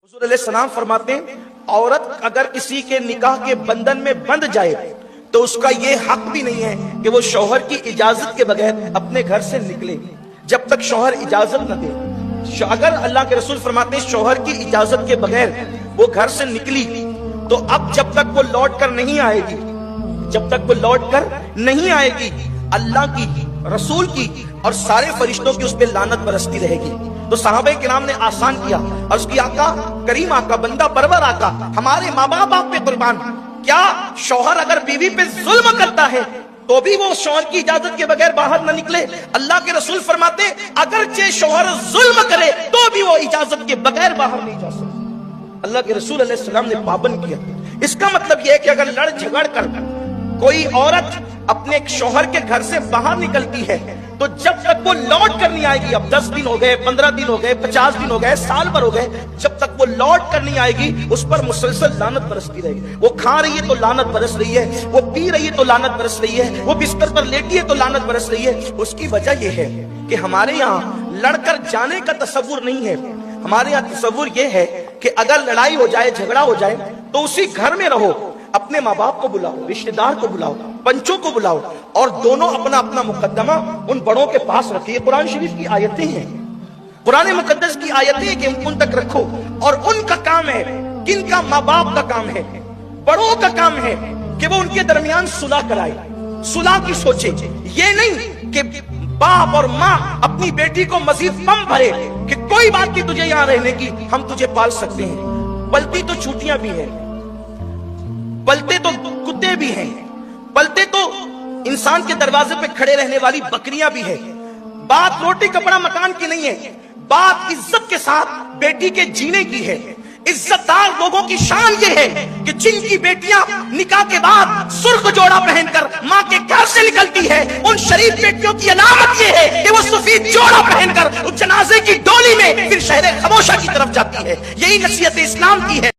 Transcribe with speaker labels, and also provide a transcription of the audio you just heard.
Speaker 1: हुजूर अलैहि सलाम फरमाते हैं, औरत अगर किसी के निकाह के बंधन में बंध जाए तो उसका ये हक भी नहीं है कि वो शौहर की इजाजत के बगैर अपने घर से निकले जब तक शौहर इजाजत न दे। अगर अल्लाह के रसूल फरमाते हैं शौहर की इजाजत के बगैर वो घर से निकली तो अब जब तक वो लौट कर नहीं आएगी, जब तक वो लौट कर नहीं आएगी, अल्लाह की, रसूल की और सारे फरिश्तों की उस पर लानत बरसती रहेगी। तो सहाबे किराम ने आसान किया और उसकी आका, करीम आका, बंदा परवर आका, हमारे माँ बाप आप पे कुर्बान, क्या शौहर अगर बीवी पे जुल्म करता है तो भी वो शौहर की इजाजत के बगैर बाहर न निकले? अल्लाह के रसूल फरमाते अगरचे शौहर जुल्म करे तो भी वो इजाजत के बगैर बाहर नहीं जा सकता। अल्लाह के रसूल अलैहि सलाम ने पाबंद किया। इसका मतलब यह है कि अगर लड़ झगड़ कर कोई औरत अपने शौहर के घर से बाहर निकलती है तो जब तक वो लौट कर नहीं आएगी, अब 10 दिन हो गए, 15 दिन हो गए, 50 दिन हो गए, साल भर हो गए, जब तक वो लौट कर नहीं आएगी उस पर मुसलसल लानत बरसती रहेगी। वो खा रही है तो लानत बरस रही है, वो पी रही है तो लानत बरस रही है, वो बिस्तर पर लेटी है तो लानत बरस रही है। उसकी वजह यह है कि हमारे यहाँ लड़कर जाने का तसव्वुर नहीं है। हमारे यहाँ तसव्वुर यह है कि अगर लड़ाई हो जाए, झगड़ा हो जाए तो उसी घर में रहो, अपने माँ बाप को बुलाओ, रिश्तेदार को बुलाओ, पंचों को बुलाओ और दोनों अपना अपना मुकद्दमा उन बड़ों के पास रखिए। कुरान शरीफ की आयतें हैं, कुरान मुकद्दस की आयतें कि उन तक रखो और उनका काम है, किनका? माँ बाप का काम है, बड़ों का काम है कि वो उनके दरमियान सुलह कराए, सुलह की सोचे। ये नहीं कि बाप और माँ अपनी बेटी को मजीद पम भरे कि कोई बात नहीं तुझे यहाँ रहने की, हम तुझे पाल सकते हैं। पलती तो छुट्टियां भी हैं, पलते तो कुत्ते भी हैं, पलते तो इंसान के दरवाजे पे खड़े रहने वाली बकरियां भी है। बात रोटी कपड़ा मकान की नहीं है, बात इज्जत के साथ बेटी के जीने की है। इज्जतदार लोगों की शान ये है कि जिनकी बेटियां निकाह के बाद सुर्ख जोड़ा पहनकर माँ के घर से निकलती है, उन शरीफ बेटियों की अलामत ये है कि वो सफेद जोड़ा पहनकर उस जनाजे की डोली में फिर शहर खामोशा की तरफ जाती है। यही नसीहत इस्लाम की है।